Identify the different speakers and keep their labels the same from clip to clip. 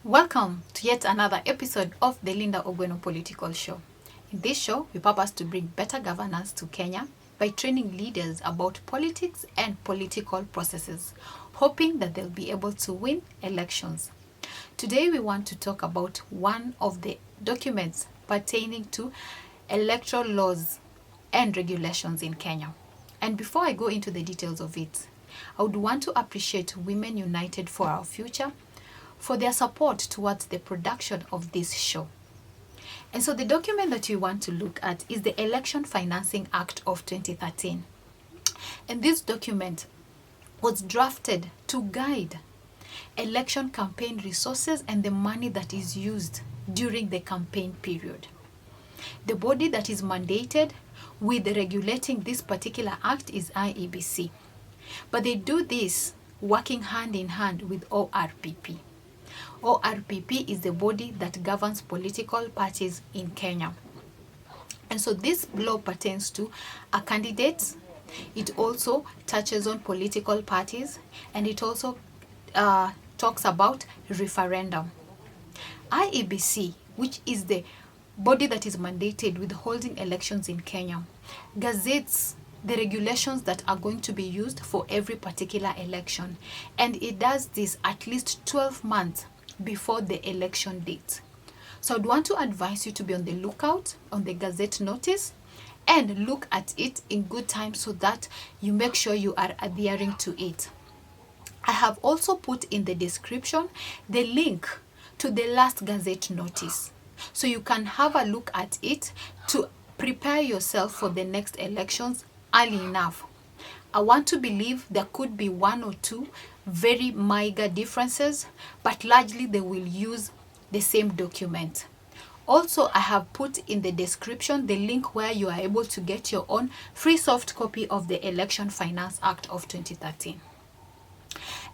Speaker 1: Welcome to yet another episode of the Linda Ogweno Political Show. In this show, we purpose to bring better governance to Kenya by training leaders about politics and political processes, hoping that they'll be able to win elections. Today, we want to talk about one of the documents pertaining to electoral laws and regulations in Kenya. And before I go into the details of it, I would want to appreciate Women United for Our Future for their support towards the production of this show. And so the document that we want to look at is the Election Financing Act of 2013. And this document was drafted to guide election campaign resources and the money that is used during the campaign period. The body that is mandated with regulating this particular act is IEBC. But they do this working hand in hand with ORPP. ORPP is the body that governs political parties in Kenya. And so this law pertains to candidates. It also touches on political parties, and it also talks about referendum. IEBC, which is the body that is mandated with holding elections in Kenya, gazettes the regulations that are going to be used for every particular election. And it does this at least 12 months before the election date. So I'd want to advise you to be on the lookout on the Gazette Notice and look at it in good time so that you make sure you are adhering to it. I have also put in the description the link to the last Gazette Notice, so you can have a look at it to prepare yourself for the next elections early enough. I want to believe there could be one or two very meager differences, but largely they will use the same document. Also, I have put in the description the link where you are able to get your own free soft copy of the Election Finance Act of 2013.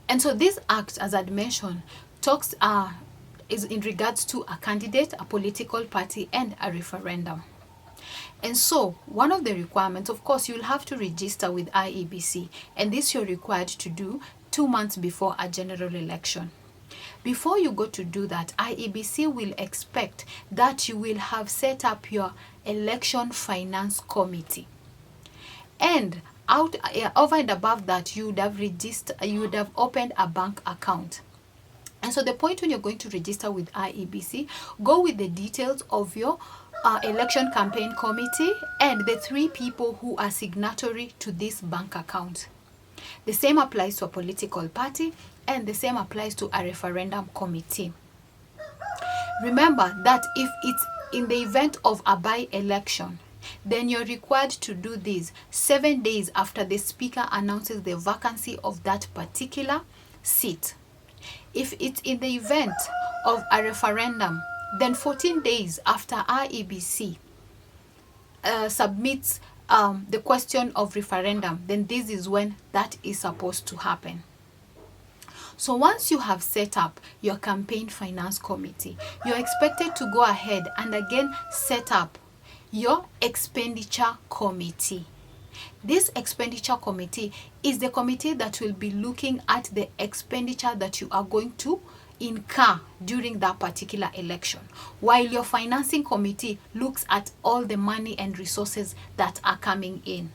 Speaker 1: And so this act, as I'd mentioned, talks is in regards to a candidate, a political party, and a referendum. And so one of the requirements, of course, you'll have to register with IEBC, and this you're required to do 2 months before a general election. Before you go to do that, IEBC will expect that you will have set up your election finance committee. And over and above that, you would have opened a bank account. And so the point when you're going to register with IEBC, go with the details of your election campaign committee and the 3 people who are signatory to this bank account. The same applies to a political party, and the same applies to a referendum committee. Remember that if it's in the event of a by-election, then you're required to do this 7 days after the speaker announces the vacancy of that particular seat. If it's in the event of a referendum, then 14 days after IEBC submits the question of referendum, then this is when that is supposed to happen. So once you have set up your campaign finance committee, you're expected to go ahead and again set up your expenditure committee. This expenditure committee is the committee that will be looking at the expenditure that you are going to incur during that particular election, while your financing committee looks at all the money and resources that are coming in.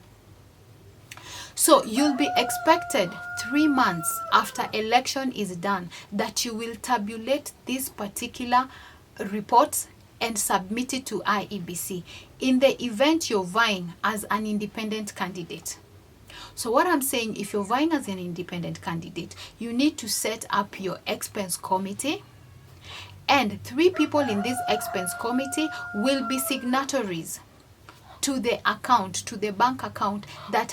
Speaker 1: So you'll be expected 3 months after election is done that you will tabulate this particular report and submit it to IEBC in the event you're vying as an independent candidate. So what I'm saying, if you're vying as an independent candidate, you need to set up your expense committee, and 3 people in this expense committee will be signatories to the account, to the bank account that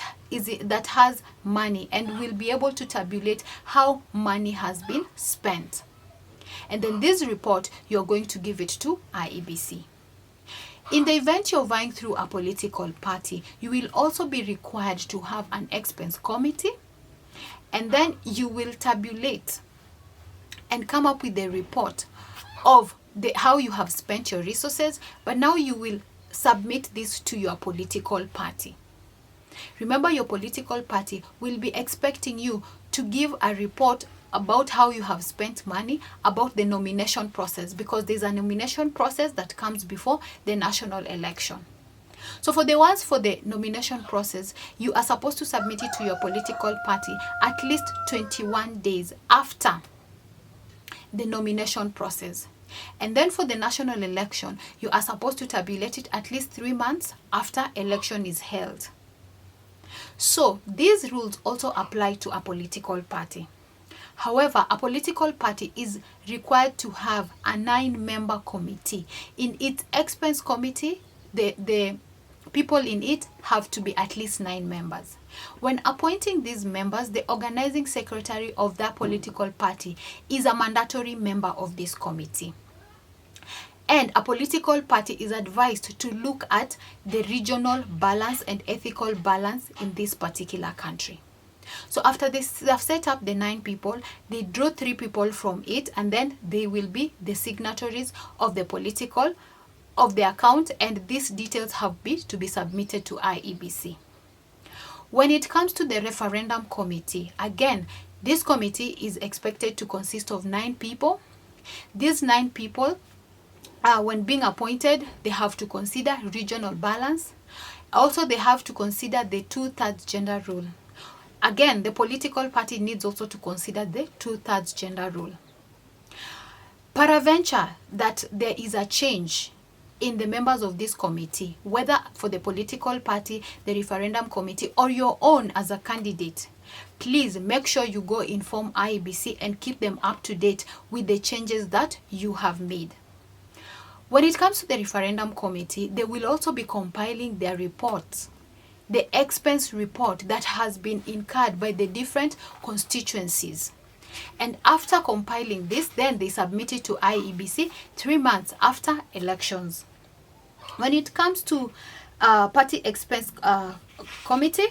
Speaker 1: has money, and will be able to tabulate how money has been spent. And then this report, you're going to give it to IEBC. In the event you're vying through a political party, you will also be required to have an expense committee, and then you will tabulate and come up with a report of how you have spent your resources, but now you will submit this to your political party. Remember, your political party will be expecting you to give a report about how you have spent money, about the nomination process, because there's a nomination process that comes before the national election. So for the ones for the nomination process, you are supposed to submit it to your political party at least 21 days after the nomination process. And then for the national election, you are supposed to tabulate it at least 3 months after election is held. So these rules also apply to a political party. However, a political party is required to have a 9-member committee. In its expense committee, the people in it have to be at least 9 members. When appointing these members, the organizing secretary of that political party is a mandatory member of this committee. And a political party is advised to look at the regional balance and ethical balance in this particular country. So after they have set up the 9 people, they draw 3 people from it, and then they will be the signatories of the account, and these details have to be submitted to IEBC. When it comes to the referendum committee, again, this committee is expected to consist of 9 people. These 9 people, when being appointed, they have to consider regional balance. Also, they have to consider the 2/3 gender rule. Again, the political party needs also to consider the 2/3 gender rule. Peradventure that there is a change in the members of this committee, whether for the political party, the referendum committee, or your own as a candidate, please make sure you go inform IEBC and keep them up to date with the changes that you have made. When it comes to the referendum committee, they will also be compiling their reports, the expense report that has been incurred by the different constituencies. And after compiling this, then they submit it to IEBC 3 months after elections. When it comes to party expense committee,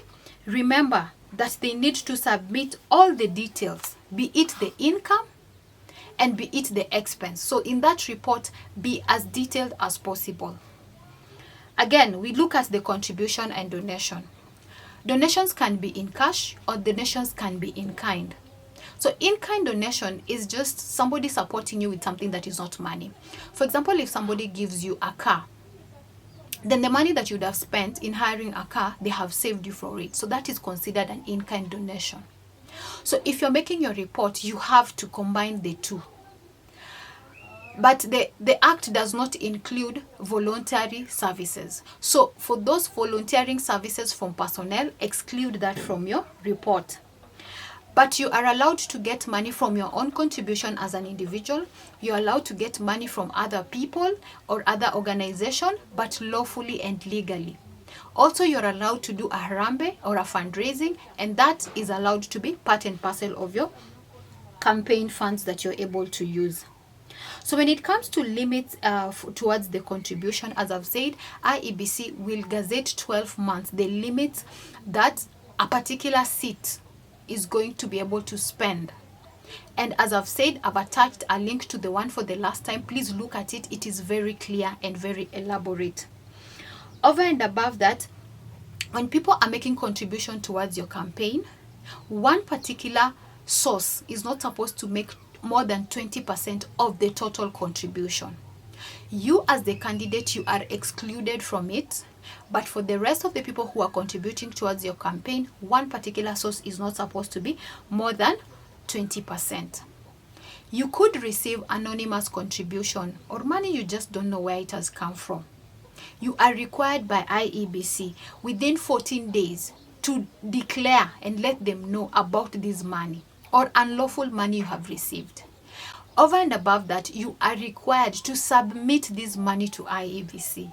Speaker 1: remember that they need to submit all the details, be it the income and be it the expense. So in that report, be as detailed as possible. Again, we look at the contribution and donation. Donations can be in cash or donations can be in kind. So in-kind donation is just somebody supporting you with something that is not money. For example, if somebody gives you a car, then the money that you would have spent in hiring a car, they have saved you for it. So that is considered an in-kind donation. So if you're making your report, you have to combine the two. But the Act does not include voluntary services. So for those volunteering services from personnel, exclude that from your report. But you are allowed to get money from your own contribution as an individual. You're allowed to get money from other people or other organizations, but lawfully and legally. Also, you're allowed to do a harambe or a fundraising, and that is allowed to be part and parcel of your campaign funds that you're able to use. So when it comes to limits towards the contribution, as I've said, IEBC will gazette 12 months the limits that a particular seat is going to be able to spend. And as I've said, I've attached a link to the one for the last time. Please look at it. It is very clear and very elaborate. Over and above that, when people are making contribution towards your campaign, one particular source is not supposed to make more than 20% of the total contribution. You as the candidate, you are excluded from it. But for the rest of the people who are contributing towards your campaign, one particular source is not supposed to be more than 20%. You could receive anonymous contribution or money you just don't know where it has come from. You are required by IEBC within 14 days to declare and let them know about this money or unlawful money you have received. Over and above that, you are required to submit this money to IEBC.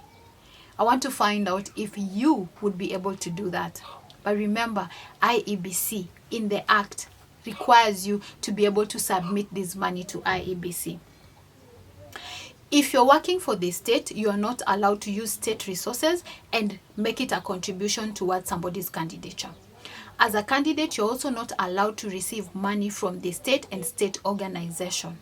Speaker 1: I want to find out if you would be able to do that. But remember, IEBC in the Act requires you to be able to submit this money to IEBC. If you're working for the state, you are not allowed to use state resources and make it a contribution towards somebody's candidature. As a candidate, you're also not allowed to receive money from the state and state organization.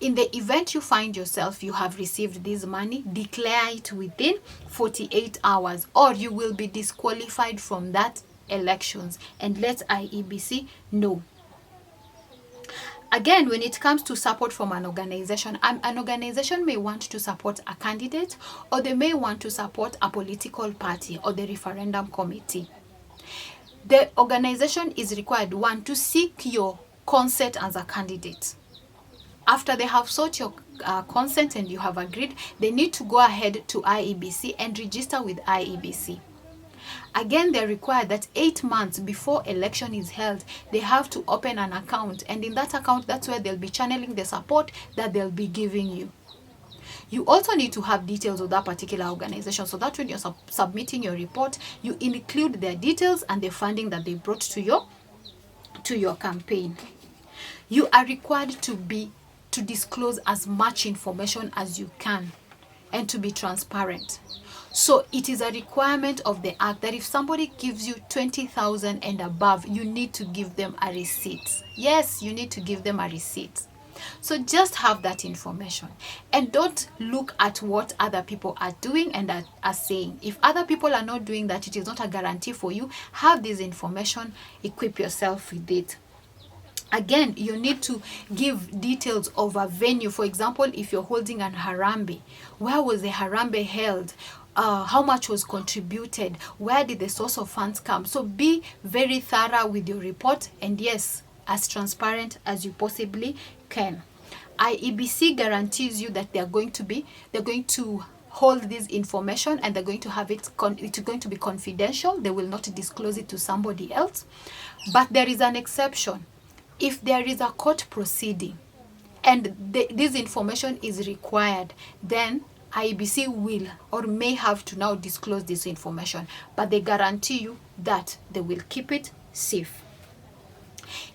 Speaker 1: In the event you find yourself, you have received this money, declare it within 48 hours or you will be disqualified from that elections, and let IEBC know. Again, when it comes to support from an organization may want to support a candidate, or they may want to support a political party or the referendum committee. The organization is required, one, to seek your consent as a candidate. After they have sought your consent and you have agreed, they need to go ahead to IEBC and register with IEBC. Again, they're required that 8 months before election is held, they have to open an account, and in that account, that's where they'll be channeling the support that they'll be giving you. You also need to have details of that particular organization, so that when you're submitting your report, you include their details and the funding that they brought to your campaign. You are required to disclose as much information as you can and to be transparent. So it is a requirement of the act that if somebody gives you 20,000 and above, you need to give them a receipt. Yes, you need to give them a receipt. So just have that information, and don't look at what other people are doing and are saying. If other people are not doing that, it is not a guarantee for you. Have this information, equip yourself with it. Again, you need to give details of a venue. For example, if you're holding an Harambee, where was the Harambee held? How much was contributed? Where did the source of funds come? So be very thorough with your report, and yes, as transparent as you possibly can. IEBC guarantees you that they're going to hold this information, and they're going to have it's going to be confidential. They will not disclose it to somebody else. But there is an exception. If there is a court proceeding and this information is required, then IEBC will or may have to now disclose this information, but they guarantee you that they will keep it safe.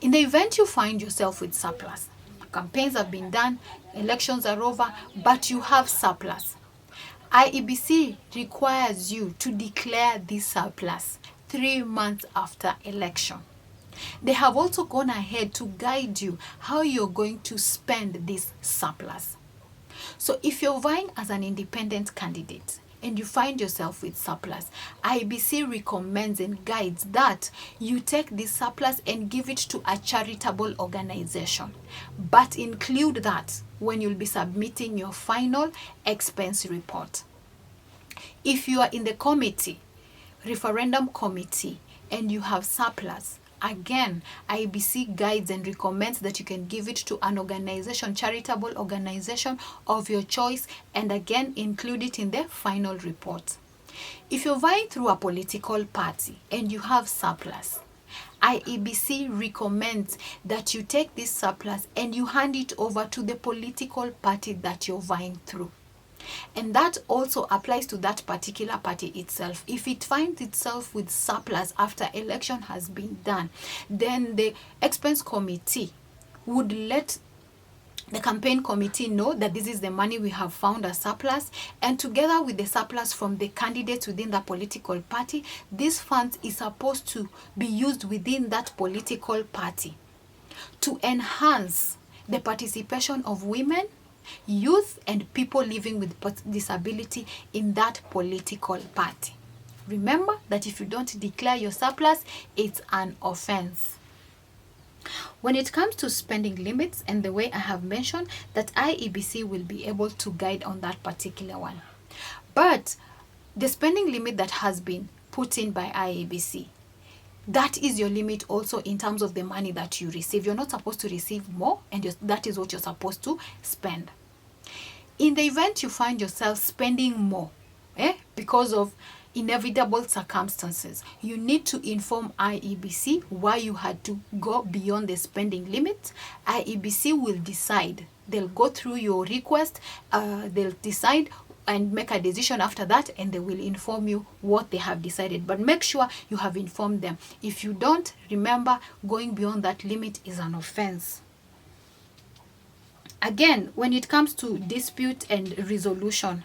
Speaker 1: In the event you find yourself with surplus, campaigns have been done, elections are over, but you have surplus, IEBC requires you to declare this surplus 3 months after election. They have also gone ahead to guide you how you're going to spend this surplus. So if you're vying as an independent candidate and you find yourself with surplus, IEBC recommends and guides that you take this surplus and give it to a charitable organization. But include that when you'll be submitting your final expense report. If you are in the committee, referendum committee, and you have surplus, again, IEBC guides and recommends that you can give it to an organization, charitable organization of your choice, and again, include it in the final report. If you're vying through a political party and you have surplus, IEBC recommends that you take this surplus and you hand it over to the political party that you're vying through. And that also applies to that particular party itself. If it finds itself with surplus after election has been done, then the expense committee would let the campaign committee know that this is the money we have found as surplus, and together with the surplus from the candidates within the political party, this funds is supposed to be used within that political party to enhance the participation of women, youth, and people living with disability in that political party. Remember that if you don't declare your surplus, it's an offense. When it comes to spending limits and the way I have mentioned, that IEBC will be able to guide on that particular one. But the spending limit that has been put in by IEBC, that is your limit also in terms of the money that you receive. You're not supposed to receive more, and that is what you're supposed to spend. In the event you find yourself spending more, because of inevitable circumstances, you need to inform IEBC why you had to go beyond the spending limit. IEBC will decide. They'll go through your request, they'll decide and make a decision after that, and they will inform you what they have decided. But make sure you have informed them. If you don't, remember, going beyond that limit is an offense. Again, when it comes to dispute and resolution,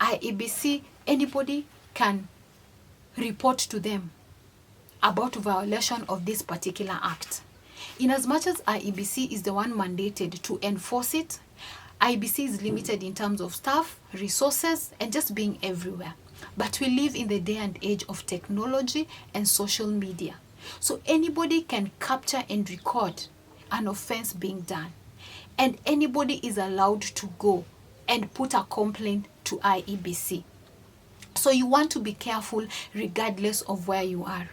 Speaker 1: IEBC, anybody can report to them about violation of this particular act. In as much as IEBC is the one mandated to enforce it, IEBC is limited in terms of staff, resources, and just being everywhere. But we live in the day and age of technology and social media. So anybody can capture and record an offense being done, and anybody is allowed to go and put a complaint to IEBC. So you want to be careful regardless of where you are.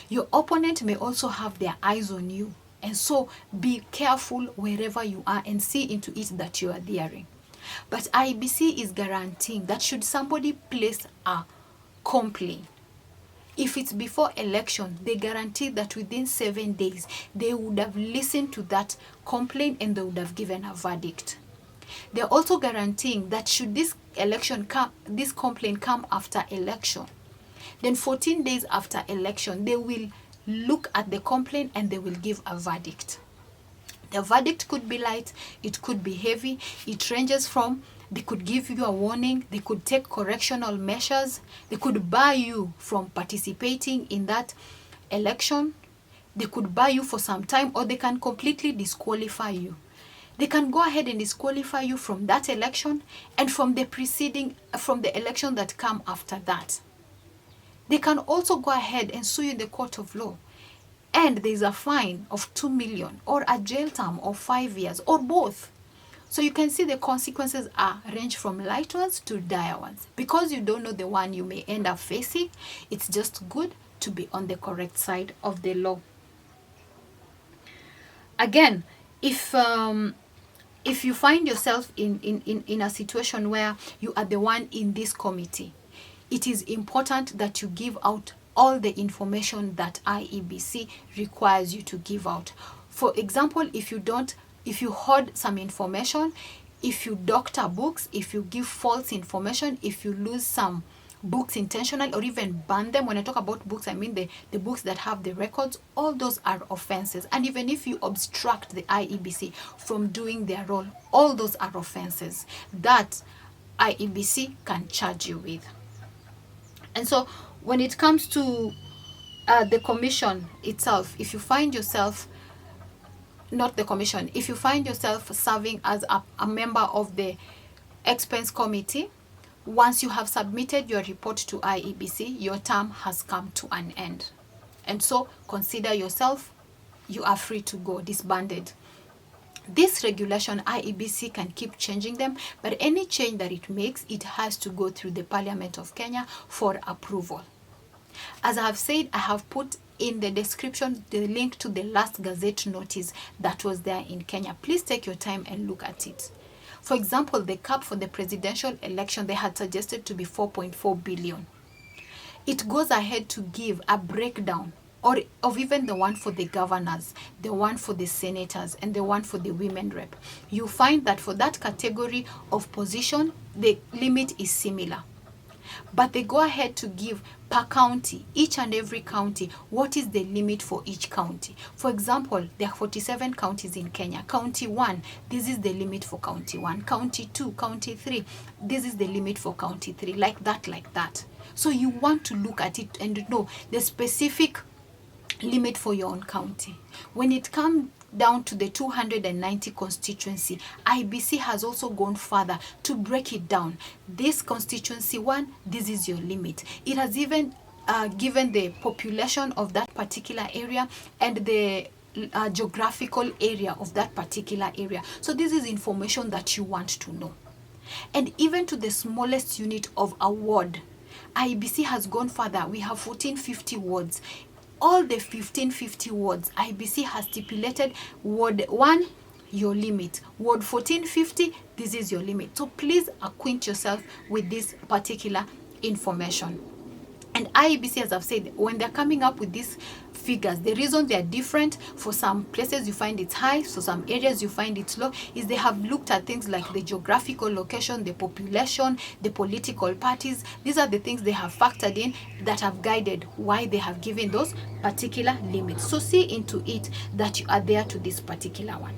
Speaker 1: Your opponent may also have their eyes on you, and so be careful wherever you are and see into it that you are daring. But IEBC is guaranteeing that should somebody place a complaint, if it's before election, they guarantee that within 7 days they would have listened to that complaint and they would have given a verdict. They're also guaranteeing that should this complaint come after election, then 14 days after election, they will look at the complaint and they will give a verdict. The verdict could be light, it could be heavy, it ranges from, they could give you a warning, they could take correctional measures, they could bar you from participating in that election, they could bar you for some time, or they can completely disqualify you. They can go ahead and disqualify you from that election and from the election that come after that. They can also go ahead and sue you in the court of law, and there is a fine of 2 million or a jail term of 5 years or both. So you can see the consequences range from light ones to dire ones. Because you don't know the one you may end up facing, it's just good to be on the correct side of the law. Again, if you find yourself in a situation where you are the one in this committee, it is important that you give out all the information that IEBC requires you to give out. For example, if you hoard some information, if you doctor books, if you give false information, if you lose some books intentionally or even ban them. When I talk about books, I mean the books that have the records. All those are offenses. And even if you obstruct the IEBC from doing their role, all those are offenses that IEBC can charge you with. And so when it comes to the commission itself, if you find yourself, not the commission, if you find yourself serving as a member of the expense committee, once you have submitted your report to IEBC, your term has come to an end. And so consider yourself, you are free to go, disbanded. This regulation, IEBC can keep changing them, but any change that it makes, it has to go through the Parliament of Kenya for approval. As I have said, I have put in the description the link to the last Gazette Notice that was there in Kenya. Please take your time and look at it. For example, the cap for the presidential election, they had suggested to be 4.4 billion. It goes ahead to give a breakdown of even the one for the governors, the one for the senators, and the one for the women rep. You find that for that category of position, the limit is similar. But they go ahead to give per county, each and every county, what is the limit for each county. For example, there are 47 counties in Kenya. County 1, this is the limit for County 1. County 2, County 3, this is the limit for County 3. Like that. So you want to look at it and know the specific limit for your own county. When it comes down to the 290 constituency, IEBC has also gone further to break it down. This constituency 1, this is your limit. It has even given the population of that particular area and the geographical area of that particular area. So this is information that you want to know. And even to the smallest unit of a ward, IEBC has gone further. We have 1450 wards. All the 1550 wards, IEBC has stipulated Ward 1, your limit. Ward 1450, this is your limit. So please acquaint yourself with this particular information. And IEBC, as I've said, when they're coming up with these figures, the reason they're different, for some places you find it high, so some areas you find it low, is they have looked at things like the geographical location, the population, the political parties. These are the things they have factored in that have guided why they have given those particular limits. So see into it that you are there to this particular one.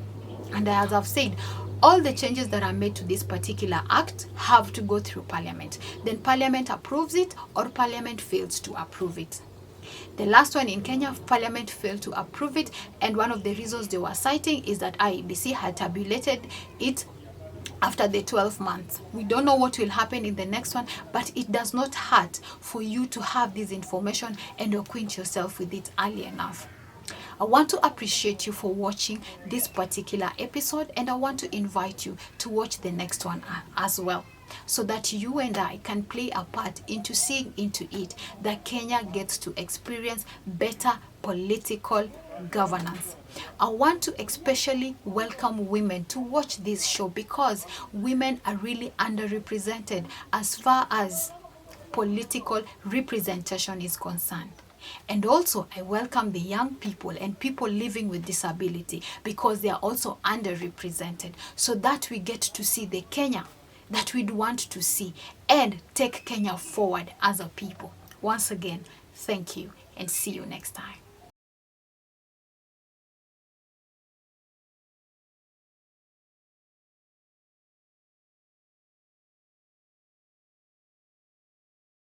Speaker 1: And as I've said, all the changes that are made to this particular act have to go through Parliament. Then Parliament approves it or Parliament fails to approve it. The last one in Kenya, Parliament failed to approve it, and one of the reasons they were citing is that IEBC had tabulated it after the 12 months. We don't know what will happen in the next one, but it does not hurt for you to have this information and acquaint yourself with it early enough. I want to appreciate you for watching this particular episode, and I want to invite you to watch the next one as well, so that you and I can play a part into seeing into it that Kenya gets to experience better political governance. I want to especially welcome women to watch this show, because women are really underrepresented as far as political representation is concerned. And also, I welcome the young people and people living with disability, because they are also underrepresented, so that we get to see the Kenya that we'd want to see and take Kenya forward as a people. Once again, thank you, and see you next time.